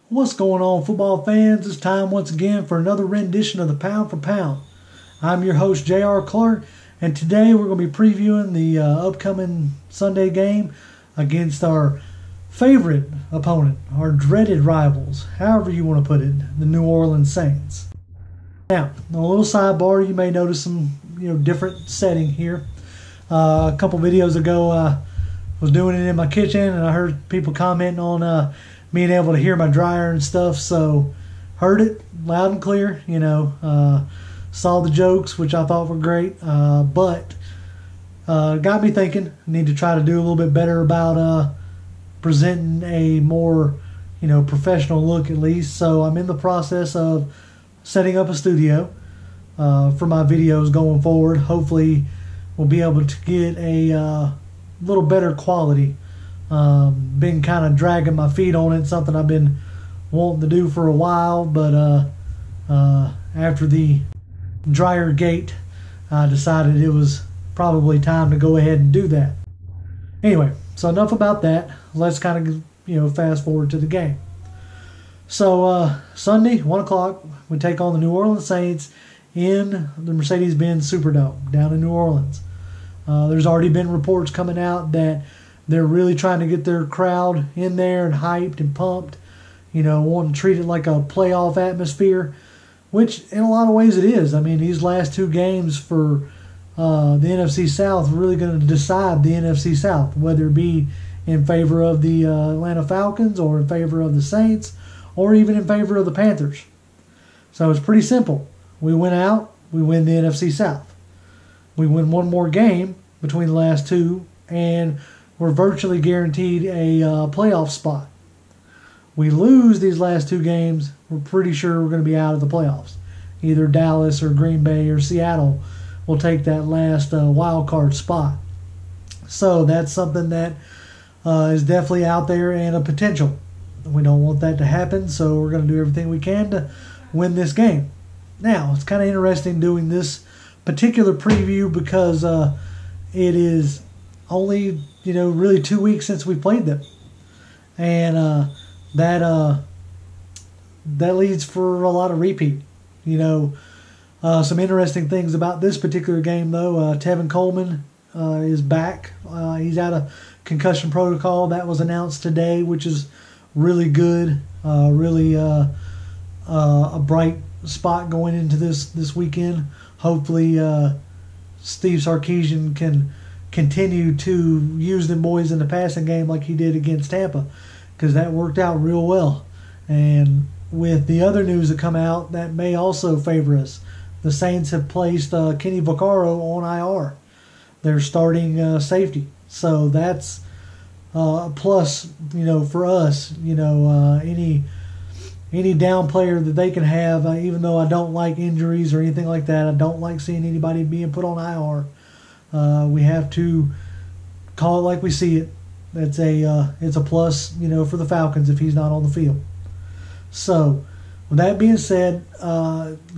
What's going on, football fans? It's time once again for another rendition of the Pound for Pound. I'm your host, J.R. Clark, and today we're going to be previewing the upcoming Sunday game against our favorite opponent, our dreaded rivals, however you want to put it, the New Orleans Saints. Now, a little sidebar, you may notice some different setting here. A couple videos ago, I was doing it in my kitchen, and I heard people commenting on being able to hear my dryer and stuff, so heard it loud and clear, saw the jokes, which I thought were great, but got me thinking, I need to try to do a little bit better about presenting a more, professional look at least. So I'm in the process of setting up a studio for my videos going forward. Hopefully we'll be able to get a little better quality. Been kind of dragging my feet on it, something I've been wanting to do for a while, but after the dryer gate, I decided it was probably time to go ahead and do that. Anyway, so enough about that. Let's kind of fast forward to the game. So Sunday, 1 o'clock, we take on the New Orleans Saints in the Mercedes-Benz Superdome down in New Orleans. There's already been reports coming out that they're really trying to get their crowd in there and hyped and pumped, wanting to treat it like a playoff atmosphere, which in a lot of ways it is. I mean, these last two games for the NFC South are really going to decide the NFC South, whether it be in favor of the Atlanta Falcons or in favor of the Saints or even in favor of the Panthers. So it's pretty simple. We win out, we win the NFC South. We win one more game between the last two, and we're virtually guaranteed a playoff spot. We lose these last two games, we're pretty sure we're going to be out of the playoffs. Either Dallas or Green Bay or Seattle will take that last wild card spot. So that's something that is definitely out there and a potential. We don't want that to happen, so we're going to do everything we can to win this game. Now, it's kind of interesting doing this particular preview because it is only really 2 weeks since we played them, and that leads for a lot of repeat. Some interesting things about this particular game, though. Tevin Coleman is back. He's out of concussion protocol. That was announced today, which is really good. Really a bright spot going into this weekend. Hopefully, Steve Sarkisian can continue to use them boys in the passing game like he did against Tampa, because that worked out real well. And with the other news that come out, that may also favor us. The Saints have placed Kenny Vaccaro on IR. They're starting safety, so that's a plus. For us, any down player that they can have. Even though I don't like injuries or anything like that, I don't like seeing anybody being put on IR. We have to call it like we see it. It's a plus, for the Falcons if he's not on the field. So, with that being said,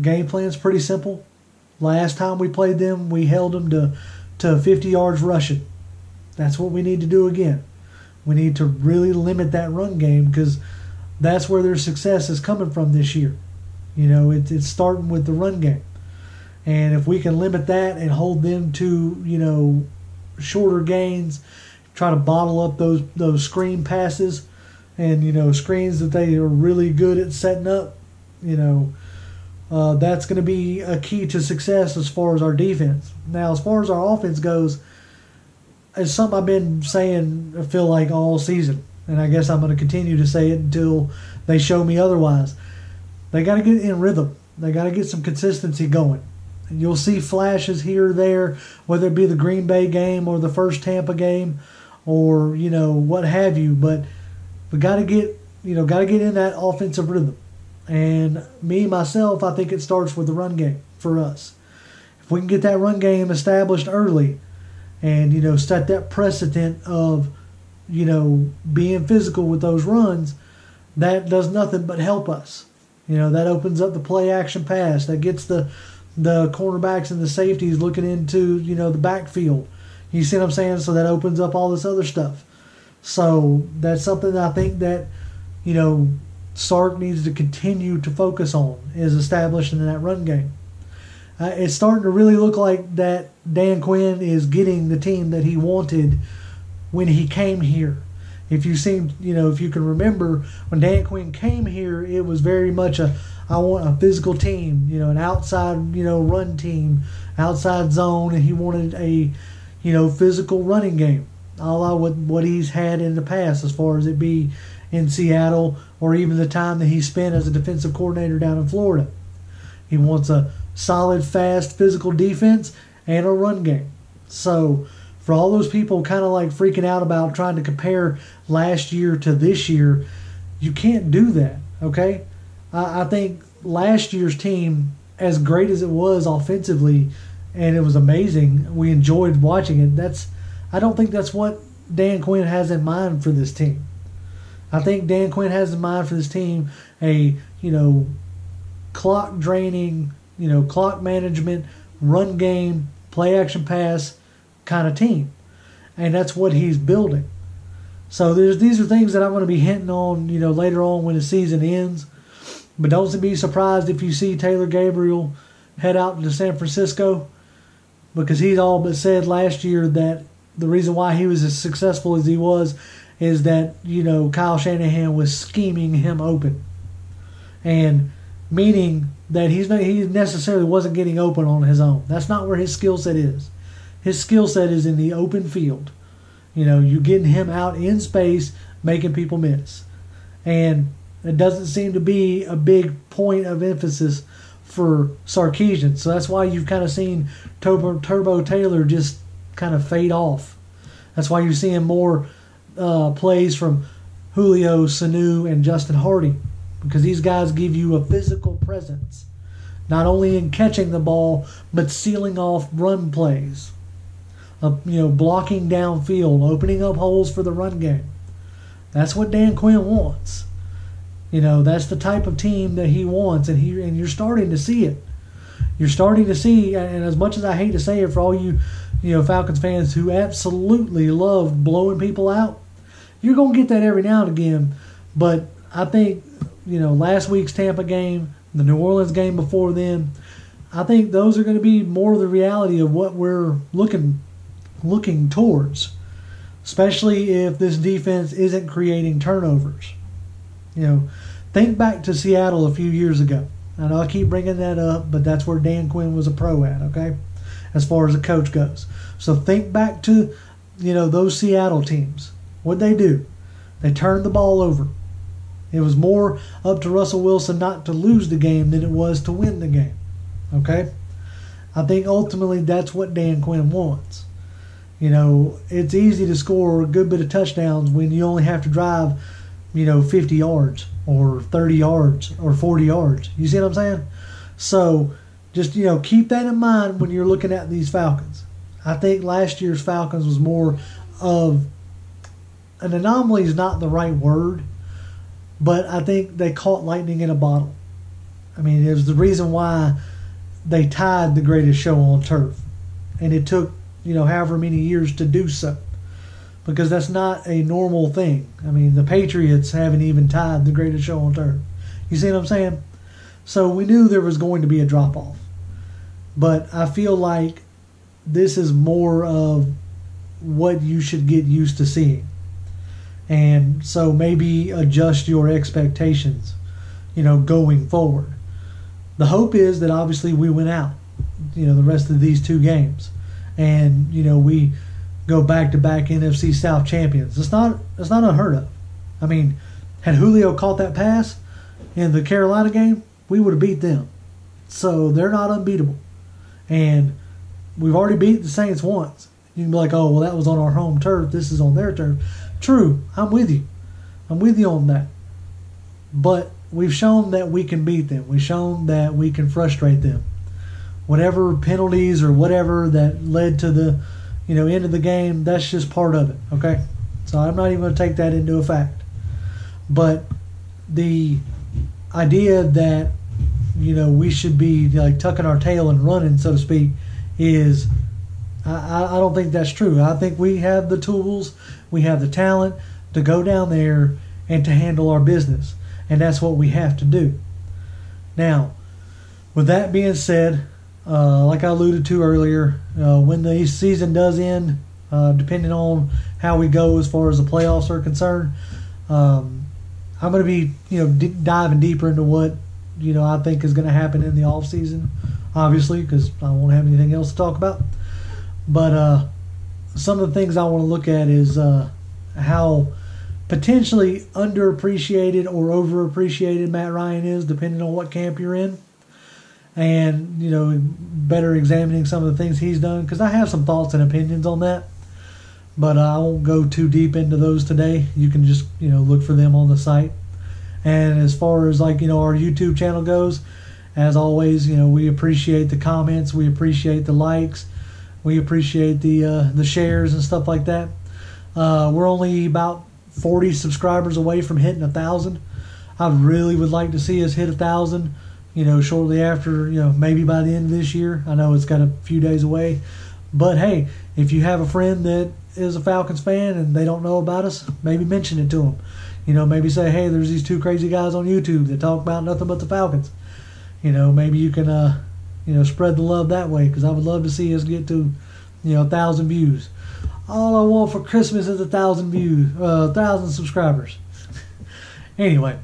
game plan is pretty simple. Last time we played them, we held them to 50 yards rushing. That's what we need to do again. We need to really limit that run game, because that's where their success is coming from this year. It's starting with the run game. And if we can limit that and hold them to, shorter gains, try to bottle up those screen passes and, screens that they are really good at setting up, that's going to be a key to success as far as our defense. Now, as far as our offense goes, it's something I've been saying, I feel like, all season. And I guess I'm going to continue to say it until they show me otherwise. They got to get in rhythm. They got to get some consistency going. You'll see flashes here or there, whether it be the Green Bay game or the first Tampa game, or what have you. But we got to get in that offensive rhythm. And myself, I think it starts with the run game for us. If we can get that run game established early, and set that precedent of being physical with those runs, that does nothing but help us. That opens up the play action pass. That gets the cornerbacks and the safeties looking into, the backfield. You see what I'm saying? So that opens up all this other stuff. So that's something that I think that, Sark needs to continue to focus on is establishing that run game. It's starting to really look like that Dan Quinn is getting the team that he wanted when he came here. If you can remember when Dan Quinn came here, it was very much I want a physical team, an outside, run team, outside zone, and he wanted a, physical running game, a la what he's had in the past as far as it be in Seattle or even the time that he spent as a defensive coordinator down in Florida. He wants a solid, fast, physical defense and a run game. So for all those people kind of like freaking out about trying to compare last year to this year, you can't do that, okay? I think last year's team, as great as it was offensively, and it was amazing, we enjoyed watching it, I don't think that's what Dan Quinn has in mind for this team. I think Dan Quinn has in mind for this team a, clock draining, clock management, run game, play action pass kind of team. And that's what he's building. So these are things that I'm going to be hinting on, later on when the season ends. But don't be surprised if you see Taylor Gabriel head out to San Francisco, because he's all but said last year that the reason why he was as successful as he was is that, Kyle Shanahan was scheming him open. And meaning that he necessarily wasn't getting open on his own. That's not where his skill set is. His skill set is in the open field. You getting him out in space, making people miss. And it doesn't seem to be a big point of emphasis for Sarkisian. So that's why you've kind of seen Turbo Taylor just kind of fade off. That's why you're seeing more plays from Julio, Sanu, and Justin Hardy, because these guys give you a physical presence, not only in catching the ball, but sealing off run plays, blocking downfield, opening up holes for the run game. That's what Dan Quinn wants. That's the type of team that he wants, and you're starting to see it. You're starting to see, and as much as I hate to say it for all you, Falcons fans who absolutely love blowing people out, you're going to get that every now and again. But I think, last week's Tampa game, the New Orleans game before then, I think those are going to be more of the reality of what we're looking towards, especially if this defense isn't creating turnovers. Think back to Seattle a few years ago. I know I keep bringing that up, but that's where Dan Quinn was a pro at, okay, as far as a coach goes. So think back to, those Seattle teams. What'd they do? They turned the ball over. It was more up to Russell Wilson not to lose the game than it was to win the game, okay? I think ultimately that's what Dan Quinn wants. It's easy to score a good bit of touchdowns when you only have to drive 50 yards or 30 yards or 40 yards. You see what I'm saying? So just, keep that in mind when you're looking at these Falcons. I think last year's Falcons was more of an anomaly is not the right word, but I think they caught lightning in a bottle. I mean, it was the reason why they tied the greatest show on turf. And it took, however many years to do so, because that's not a normal thing. I mean, the Patriots haven't even tied the greatest show on turf. You see what I'm saying? So we knew there was going to be a drop-off. But I feel like this is more of what you should get used to seeing. And so maybe adjust your expectations, going forward. The hope is that obviously we win out, the rest of these two games. And, we go back-to-back NFC South champions. It's not unheard of. I mean, had Julio caught that pass in the Carolina game, we would have beat them. So they're not unbeatable. And we've already beat the Saints once. You can be like, oh, well, that was on our home turf. This is on their turf. True, I'm with you. I'm with you on that. But we've shown that we can beat them. We've shown that we can frustrate them. Whatever penalties or whatever that led to the end of the game, that's just part of it, okay? So I'm not even going to take that into a fact. But the idea that, we should be like tucking our tail and running, so to speak, is I don't think that's true. I think we have the tools, we have the talent to go down there and to handle our business. and that's what we have to do. Now, with that being said, like I alluded to earlier, when the season does end, depending on how we go as far as the playoffs are concerned, I'm going to be diving deeper into what I think is going to happen in the off season, obviously, because I won't have anything else to talk about. But some of the things I want to look at is how potentially underappreciated or overappreciated Matt Ryan is, depending on what camp you're in. And, better examining some of the things he's done, because I have some thoughts and opinions on that. But I won't go too deep into those today. You can just, look for them on the site. And as far as, our YouTube channel goes, as always, we appreciate the comments. We appreciate the likes. We appreciate the shares and stuff like that. We're only about 40 subscribers away from hitting 1,000. I really would like to see us hit 1,000, shortly after, maybe by the end of this year. I know it's got a few days away. But hey, if you have a friend that is a Falcons fan and they don't know about us, maybe mention it to them. Maybe say, hey, there's these two crazy guys on YouTube that talk about nothing but the Falcons. Maybe you can, spread the love that way, because I would love to see us get to, 1,000 views. All I want for Christmas is 1,000 views, 1,000 subscribers. Anyway,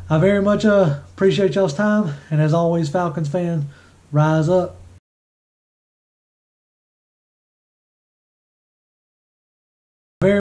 I very much appreciate y'all's time, and as always, Falcons fan, rise up.